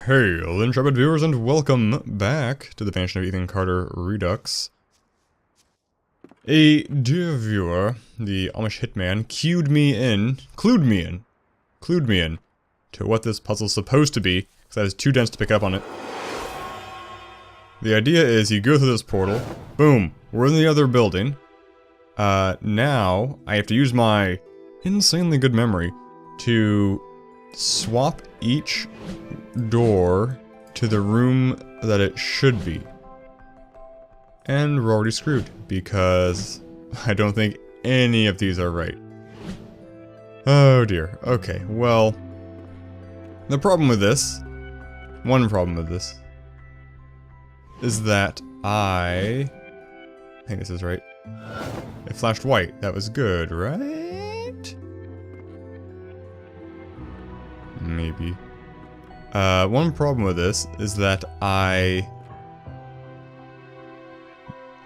Hail, intrepid viewers, and welcome back to the Vanishing of Ethan Carter Redux. A dear viewer, the Amish hitman, clued me in to what this puzzle's supposed to be, because I was too dense to pick up on it. The idea is you go through this portal, boom, we're in the other building. Now I have to use my insanely good memory to swap each door to the room that it should be. And we're already screwed, because I don't think any of these are right. Oh dear. Okay, well, one problem with this, is that I think this is right. It flashed white. That was good, right? Maybe. One problem with this is that I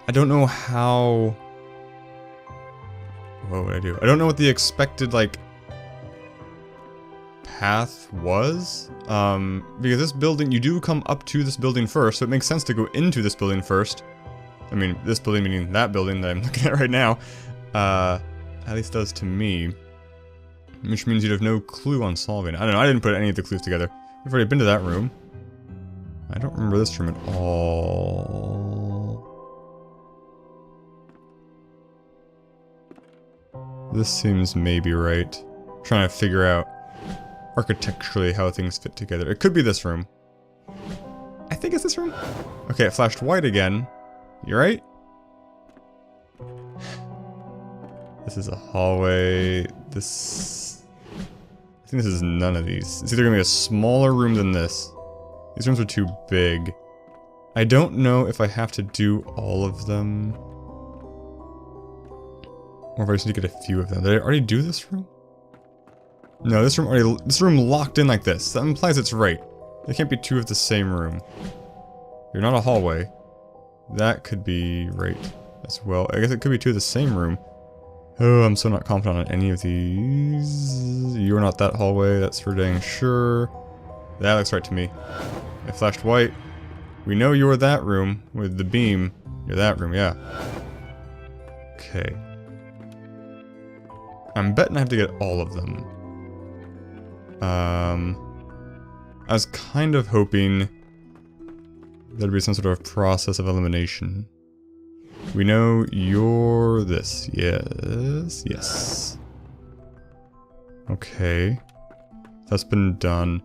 don't know how... What would I do? I don't know what the expected, like, path was. Because this building, you do come up to this building first, so it makes sense to go into this building first. I mean, this building meaning that building that I'm looking at right now. At least does to me. Which means you'd have no clue on solving it. I don't know, I didn't put any of the clues together. We've already been to that room. I don't remember this room at all. This seems maybe right. I'm trying to figure out architecturally how things fit together. It could be this room. I think it's this room. Okay, it flashed white again. You right? This is a hallway. I think this is none of these. It's either gonna be a smaller room than this. These rooms are too big. I don't know if I have to do all of them, or if I just need to get a few of them. Did I already do this room? No, this room locked in like this. That implies it's right. There can't be two of the same room. You're not a hallway. That could be right as well. I guess it could be two of the same room. Oh, I'm so not confident on any of these. You're not that hallway, that's for dang sure. That looks right to me. It flashed white. We know you're that room with the beam. You're that room, yeah. Okay. I'm betting I have to get all of them. I was kind of hoping there'd be some sort of process of elimination. We know you're this. Yes, yes. Okay. That's been done.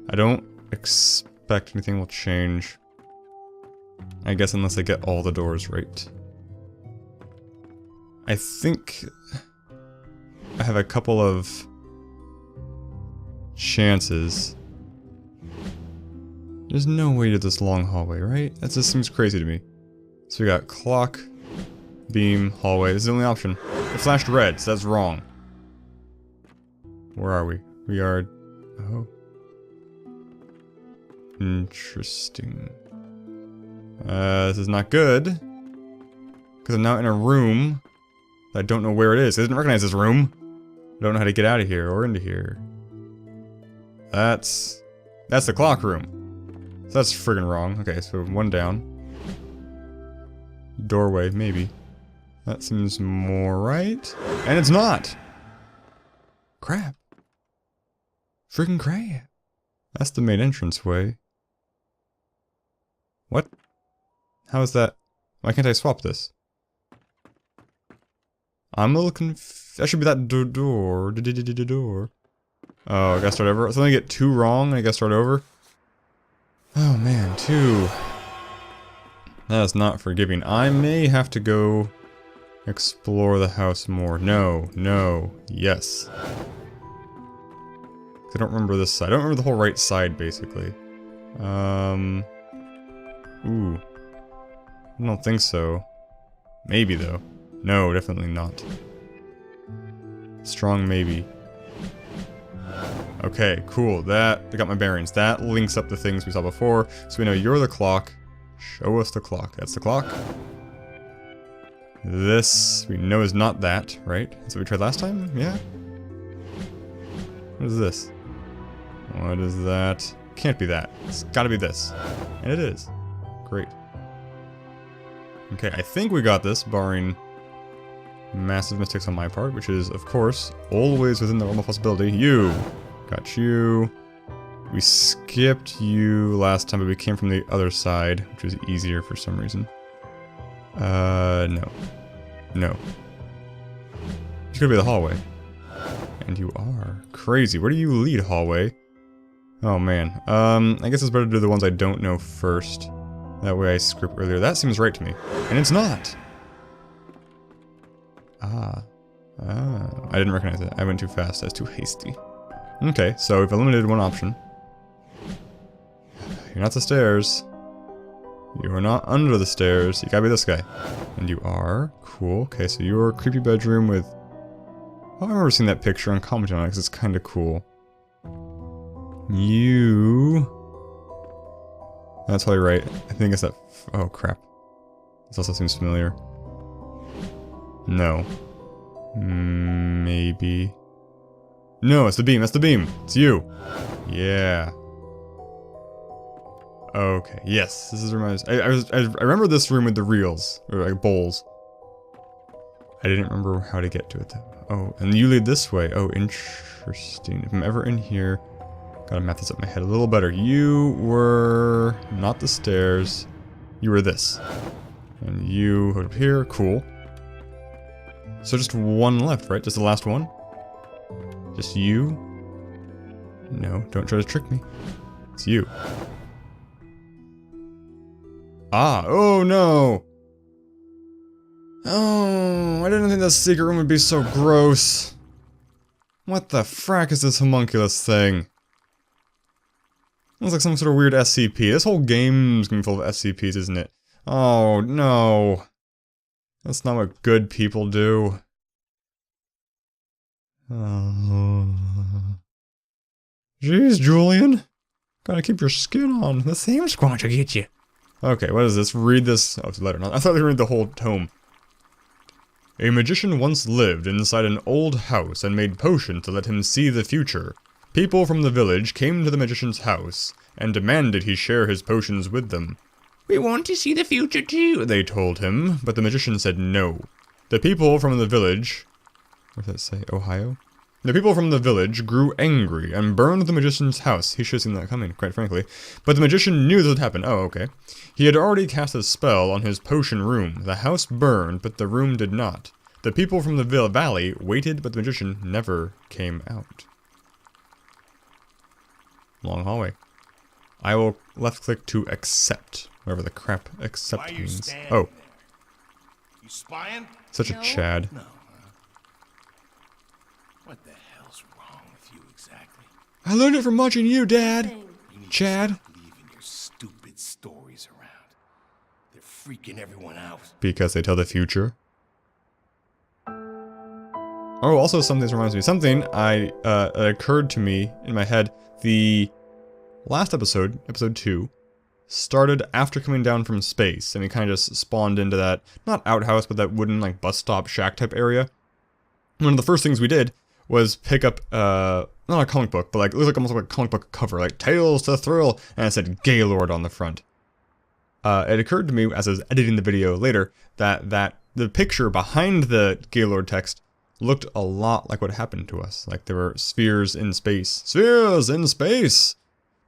I don't expect anything will change. I guess unless I get all the doors right. I think I have a couple of chances. There's no way to this long hallway, right? That just seems crazy to me. So we got clock, beam, hallway. This is the only option. It flashed red, so that's wrong. Where are we? We are... Oh. Interesting. This is not good. Because I'm now in a room that I don't know where it is. I didn't recognize this room. I don't know how to get out of here or into here. That's the clock room. So that's friggin' wrong. Okay, so one down. Doorway, maybe. That seems more right. And it's not! Crap. Friggin' crap. That's the main entranceway. What? How is that? Why can't I swap this? I'm a little that should be that door. Door. Oh, I gotta start over. So I get two wrong and I gotta start over? Oh man, two. That is not forgiving. I may have to go explore the house more. No, no, yes. I don't remember this side. I don't remember the whole right side, basically. Ooh. I don't think so. Maybe, though. No, definitely not. Strong maybe. Okay, cool. I got my bearings. That links up the things we saw before. So we know you're the clock. Show us the clock. That's the clock. This, we know is not that, right? That's what we tried last time? Yeah? What is this? What is that? Can't be that. It's gotta be this. And it is. Great. Okay, I think we got this, barring massive mistakes on my part, which is, of course, always within the realm of possibility. You! Got you. We skipped you last time, but we came from the other side, which was easier for some reason. No. No. You could be the hallway. And you are. Crazy. Where do you lead, hallway? Oh, man. I guess it's better to do the ones I don't know first. That way I screw up earlier. That seems right to me. And it's not! I didn't recognize it. I went too fast. I was too hasty. Okay, so we've eliminated one option. You're not the stairs. You are not under the stairs. You gotta be this guy. And you are. Cool. Okay, so you're a creepy bedroom with... Oh, I remember seeing that picture and commenting on it because it's kind of cool. You... That's probably right. I think it's that... Oh, crap. This also seems familiar. No. Maybe... No, it's the beam. That's the beam. It's you. Yeah. Okay. Yes. This is reminds. I remember this room with the reels or like bowls. I didn't remember how to get to it though. Oh, and you lead this way. Oh, interesting. If I'm ever in here, gotta map this up in my head a little better. You were not the stairs. You were this, and you up here. Cool. So just one left, right? Just the last one. Just you? No, don't try to trick me. It's you. Ah, oh no! Oh, I didn't think that secret room would be so gross. What the frack is this homunculus thing? Looks like some sort of weird SCP. This whole game's gonna be full of SCPs, isn't it? Oh no. That's not what good people do. Jeez, Julian. Gotta keep your skin on. The same squanch will get you. Okay, what is this? Read this. Oh, it's a letter. I thought they read the whole tome. A magician once lived inside an old house and made potions to let him see the future. People from the village came to the magician's house and demanded he share his potions with them. We want to see the future too, they told him, but the magician said no. The people from the village... What does that say? Ohio? The people from the village grew angry and burned the magician's house. He should have seen that coming, quite frankly. But the magician knew this would happen. Oh, okay. He had already cast a spell on his potion room. The house burned, but the room did not. The people from the valley waited, but the magician never came out. Long hallway. I will left click to accept. Whatever the crap accept means. Oh. You spying? Such a Chad. No. What the hell's wrong with you exactly? I learned it from watching you, Dad. You need Chad. to stop leaving your stupid stories around. They're freaking everyone out. Because they tell the future. Oh, also something reminds me. Something occurred to me in my head. The last episode, episode 2, started after coming down from space, and we kind of just spawned into that, not outhouse, but that wooden, like, bus stop shack type area. One of the first things we did was pick up, not a comic book, but like, it looked like almost like a comic book cover, like, Tales to Thrill, and it said Gaylord on the front. It occurred to me, as I was editing the video later, that the picture behind the Gaylord text looked a lot like what happened to us. Like, there were spheres in space. Spheres in space!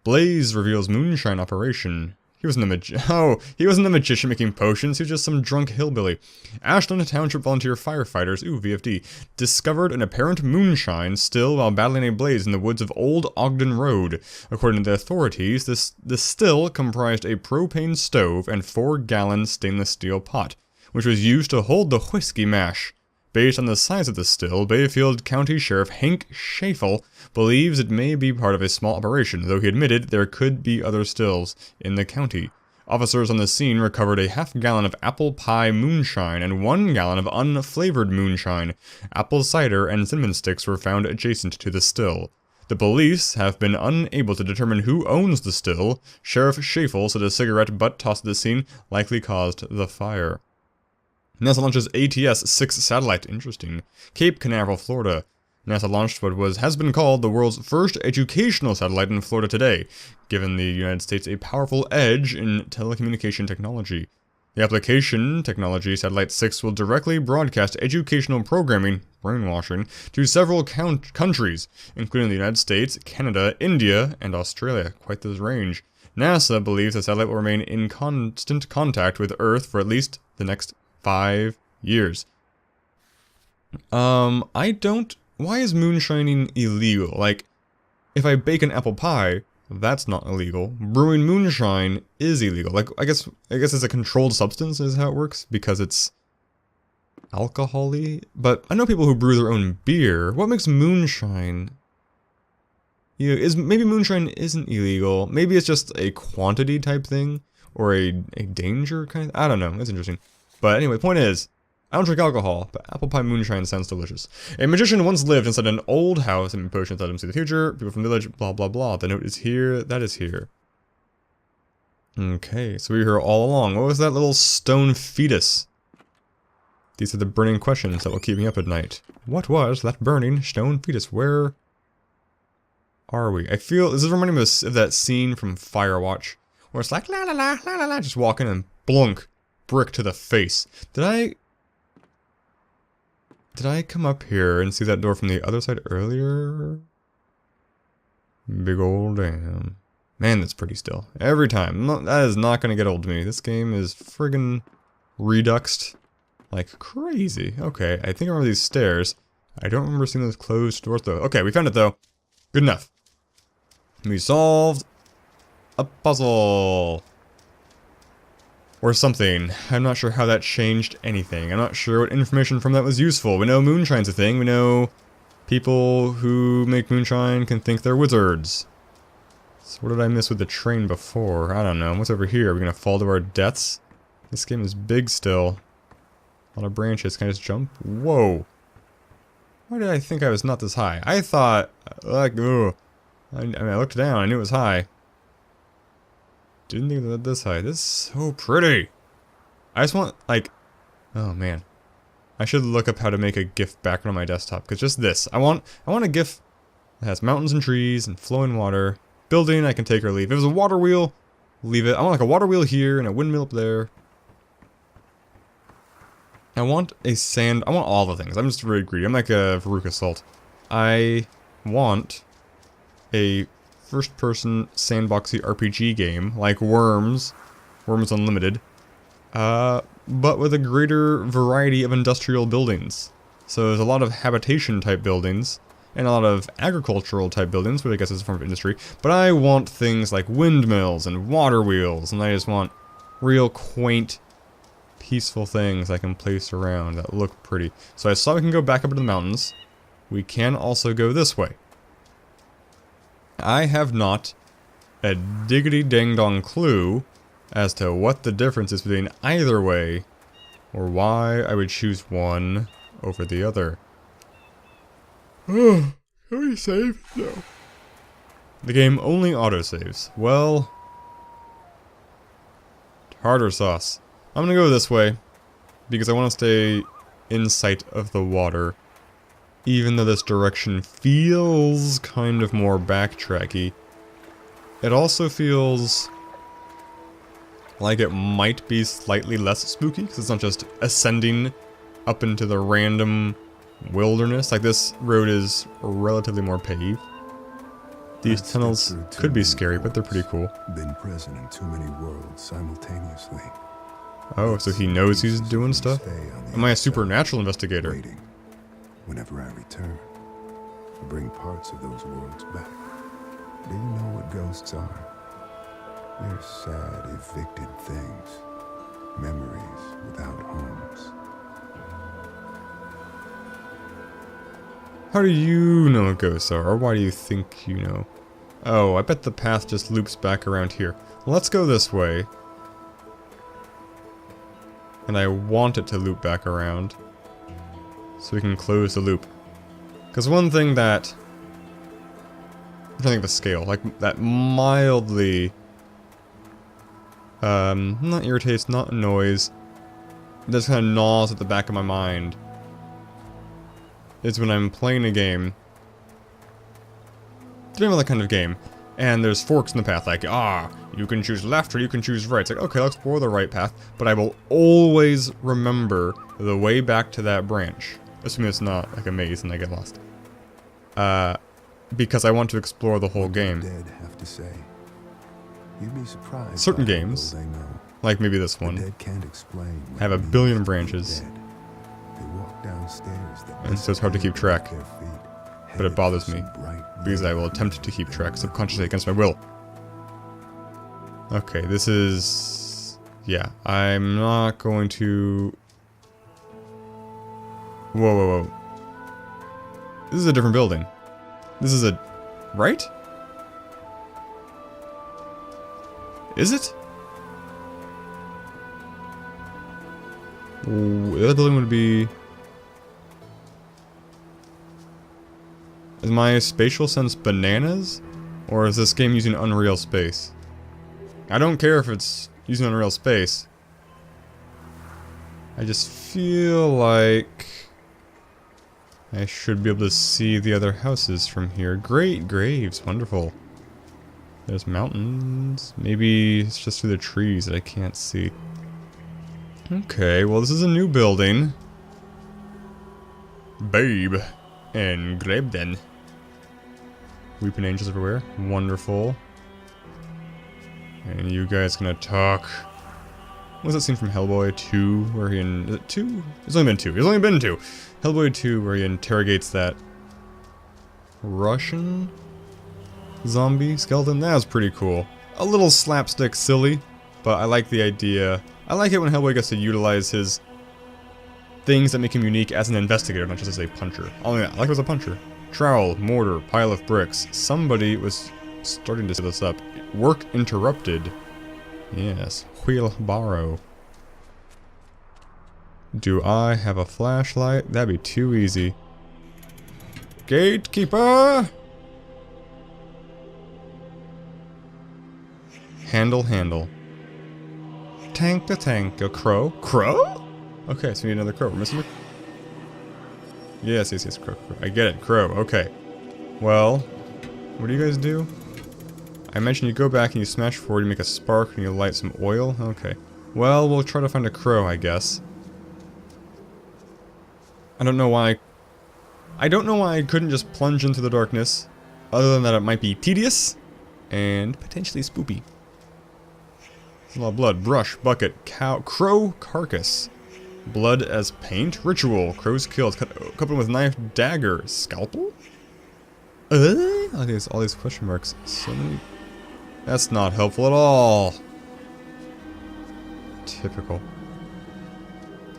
Blaze reveals moonshine operation. He wasn't a magician making potions, he was just some drunk hillbilly. Ashland Township volunteer firefighters, VFD, discovered an apparent moonshine still while battling a blaze in the woods of Old Ogden Road. According to the authorities, the still comprised a propane stove and 4-gallon stainless steel pot, which was used to hold the whiskey mash. Based on the size of the still, Bayfield County Sheriff Hank Schafel believes it may be part of a small operation, though he admitted there could be other stills in the county. Officers on the scene recovered a half-gallon of apple pie moonshine and 1 gallon of unflavored moonshine. Apple cider and cinnamon sticks were found adjacent to the still. The police have been unable to determine who owns the still. Sheriff Schafel said a cigarette butt tossed at the scene likely caused the fire. NASA launches ATS-6 satellite. Interesting. Cape Canaveral, Florida. NASA launched what has been called the world's first educational satellite in Florida today, giving the United States a powerful edge in telecommunication technology. The application technology Satellite 6 will directly broadcast educational programming, brainwashing, to several countries, including the United States, Canada, India, and Australia. Quite the range. NASA believes the satellite will remain in constant contact with Earth for at least the next 5 years. Why is moonshining illegal? Like, if I bake an apple pie, that's not illegal. Brewing moonshine is illegal. Like, I guess it's a controlled substance is how it works, because it's alcohol-y. But I know people who brew their own beer. What makes moonshine? Maybe moonshine isn't illegal. Maybe it's just a quantity type thing, or a danger kind of. I don't know. That's interesting. But anyway, the point is, I don't drink alcohol, but apple pie moonshine sounds delicious. A magician once lived inside an old house, and potions let him see the future. People from the village, blah blah blah. The note is here, that is here. Okay, so we were here all along. What was that little stone fetus? These are the burning questions that will keep me up at night. What was that burning stone fetus? Where are we? I feel, this is reminding me of that scene from Firewatch, where it's like, la la la, la la la, just walking and blunk, brick to the face. Did I come up here and see that door from the other side earlier? Big old damn. Man, that's pretty still. Every time. That is not going to get old to me. This game is friggin' reduxed like crazy. Okay, I think I remember these stairs. I don't remember seeing those closed doors though. Okay, we found it though. Good enough. We solved a puzzle. Or something. I'm not sure how that changed anything. I'm not sure what information from that was useful. We know moonshine's a thing. We know people who make moonshine can think they're wizards. So what did I miss with the train before? I don't know. What's over here? Are we gonna fall to our deaths? This game is big still. A lot of branches. Can I just jump? Whoa. Why did I think I was not this high? I thought, like, ugh. I mean, I looked down. I knew it was high. Didn't think that this high. This is so pretty. I just want, like, oh man. I should look up how to make a GIF background on my desktop, because just this. I want a GIF that has mountains and trees and flowing water. Building, I can take or leave. If it was a water wheel, leave it. I want like a water wheel here and a windmill up there. I want a sand, I want all the things. I'm just very greedy. I'm like a Veruca Salt. I want a first-person sandboxy RPG game, like Worms Unlimited, but with a greater variety of industrial buildings. So there's a lot of habitation-type buildings, and a lot of agricultural-type buildings, which I guess is a form of industry, but I want things like windmills and water wheels, and I just want real quaint, peaceful things I can place around that look pretty. So I saw we can go back up into the mountains. We can also go this way. I have not a diggity-dang-dong clue as to what the difference is between either way, or why I would choose one over the other. Oh, can we save? No. The game only autosaves. Well, tartar sauce. I'm gonna go this way, because I want to stay in sight of the water. Even though this direction feels kind of more backtracky, it also feels like it might be slightly less spooky, because it's not just ascending up into the random wilderness. Like, this road is relatively more paved. These tunnels could be scary, but they're pretty cool. Been present in too many worlds simultaneously. Oh, so he knows he's doing stuff? Am I a supernatural investigator? Waiting. Whenever I return, to bring parts of those worlds back. Do you know what ghosts are? They're sad, evicted things. Memories without homes. How do you know what ghosts are? Or why do you think you know? Oh, I bet the path just loops back around here. Let's go this way. And I want it to loop back around, so we can close the loop. Because one thing that, I'm trying to think of a scale, like that mildly, not irritates, not annoys, just kind of gnaws at the back of my mind, is when I'm playing a game. Doing that kind of game. And there's forks in the path, like, you can choose left or you can choose right. It's like, okay, I'll explore the right path, but I will always remember the way back to that branch. Assuming it's not like a maze and I get lost. Because I want to explore the whole game. Dead have to say. You'd be surprised. Certain games, like maybe this one, dead can't explain have a billion branches. They walk downstairs And so it's hard to keep track. their feet, But it bothers me, because I will attempt to keep track subconsciously against my will. Okay, this is... yeah, I'm not going to... Whoa, whoa, whoa. This is a different building. This is a... right? Is it? Ooh, the other building would be... Is my spatial sense bananas? Or is this game using Unreal Space? I don't care if it's using Unreal Space. I just feel like I should be able to see the other houses from here. Great graves, wonderful. There's mountains. Maybe it's just through the trees that I can't see. Okay, well this is a new building. Babe. And Grebden. Weeping angels everywhere. Wonderful. And you guys gonna talk. What was that scene from Hellboy 2 where he is it 2? It's only been 2. It's only been 2. Hellboy 2 where he interrogates that Russian zombie skeleton. That was pretty cool. A little slapstick silly, but I like the idea. I like it when Hellboy gets to utilize his things that make him unique as an investigator, not just as a puncher. Oh yeah, I like him as a puncher. Trowel, mortar, pile of bricks. Somebody was starting to set this up. Work interrupted. Yes, wheelbarrow. Do I have a flashlight? That'd be too easy. Gatekeeper! Handle. Tank the tank. A crow? Crow? Okay, so we need another crow. We're missing a... Yes, crow. I get it, crow. Okay. Well, what do you guys do? I mentioned you go back and you smash forward, you make a spark, and you light some oil? Okay. Well, we'll try to find a crow, I guess. I don't know why I couldn't just plunge into the darkness, other than that it might be tedious, and potentially spoopy. There's a lot of blood. Brush, bucket, cow, crow carcass. Blood as paint? Ritual. Crows killed. Coupled with knife, dagger. Scalpel? All these question marks. So many... That's not helpful at all. Typical.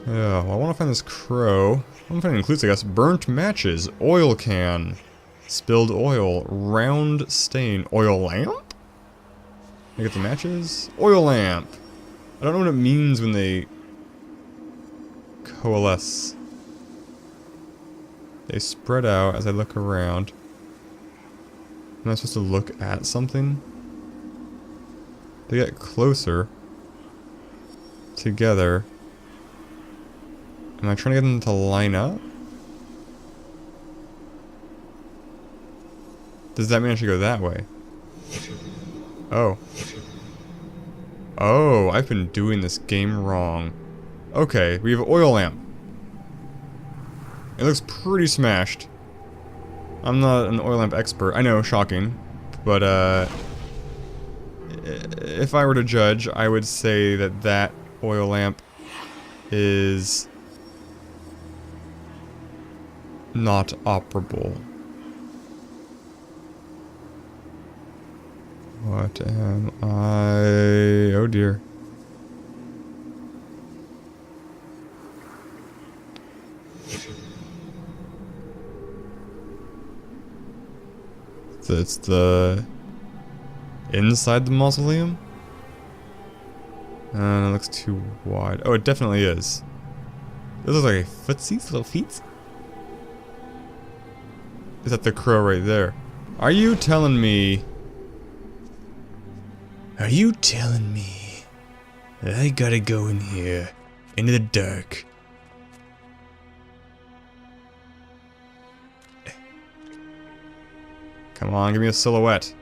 Yeah, well, I want to find this crow. I want to find it includes, I guess, burnt matches, oil can, spilled oil, round stain, oil lamp? I get the matches? Oil lamp. I don't know what it means when they coalesce. They spread out as I look around. Am I supposed to look at something? They get closer together. Am I trying to get them to line up? Does that mean I should go that way? Oh. Oh, I've been doing this game wrong. Okay, we have an oil lamp. It looks pretty smashed. I'm not an oil lamp expert. I know, shocking. But, if I were to judge, I would say that that oil lamp is not operable. What am I? Oh dear. It's the inside the mausoleum? It looks too wide. Oh, it definitely is. This looks like a footsies, little feet. Is that the crow right there? Are you telling me? Are you telling me that I gotta go in here into the dark Come on, give me a silhouette.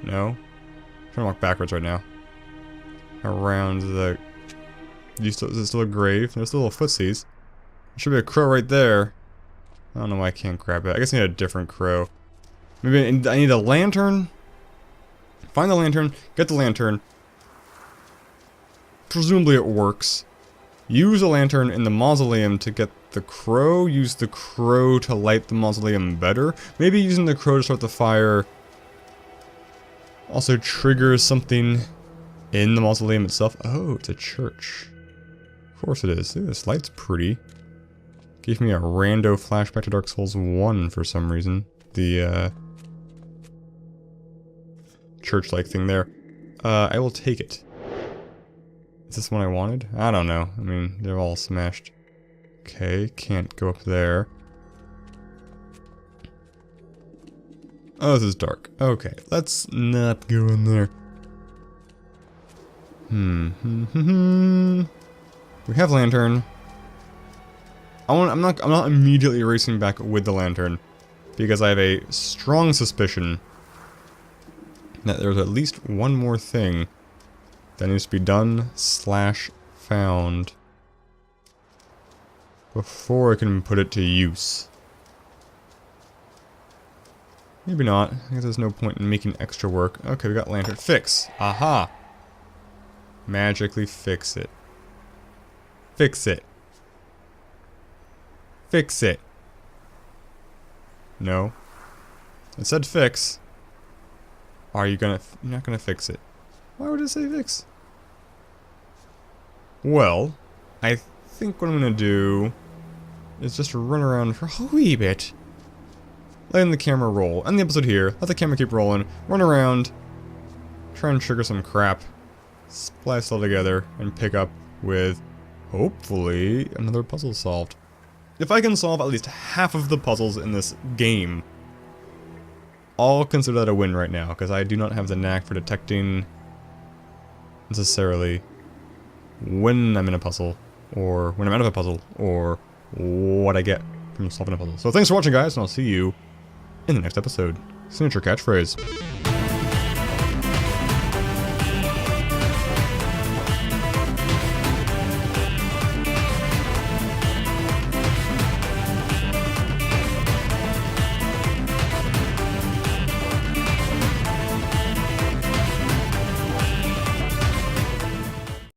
No? I'm trying to walk backwards right now. Around the... Is it still a grave? There's still little footsies. There should be a crow right there. I don't know why I can't grab it. I guess I need a different crow. Maybe I need a lantern? Find the lantern, get the lantern. Presumably it works. Use a lantern in the mausoleum to get the crow. Use the crow to light the mausoleum better. Maybe using the crow to start the fire also triggers something in the mausoleum itself. Oh, it's a church. Of course it is. Ooh, this light's pretty. Gave me a rando flashback to Dark Souls 1 for some reason. The, church-like thing there. I will take it. Is this one I wanted? I don't know. I mean, they're all smashed. Okay, can't go up there. Oh, this is dark. Okay, let's not go in there. We have lantern. I'm not immediately racing back with the lantern because I have a strong suspicion that there's at least one more thing that needs to be done / found before I can put it to use. Maybe not. I guess there's no point in making extra work. Okay, we got lantern. Fix. Aha. Magically fix it. Fix it. Fix it. No. It said fix. Are you gonna... You're not gonna fix it. Why would it say fix? Well, I think what I'm gonna do is just run around for a wee bit. Letting the camera roll. End the episode here. Let the camera keep rolling. Run around. Try and trigger some crap. Splice all together and pick up with, hopefully, another puzzle solved. If I can solve at least half of the puzzles in this game, I'll consider that a win right now, because I do not have the knack for detecting necessarily when I'm in a puzzle, or when I'm out of a puzzle, or what I get from solving a puzzle. So thanks for watching, guys, and I'll see you in the next episode. Signature catchphrase.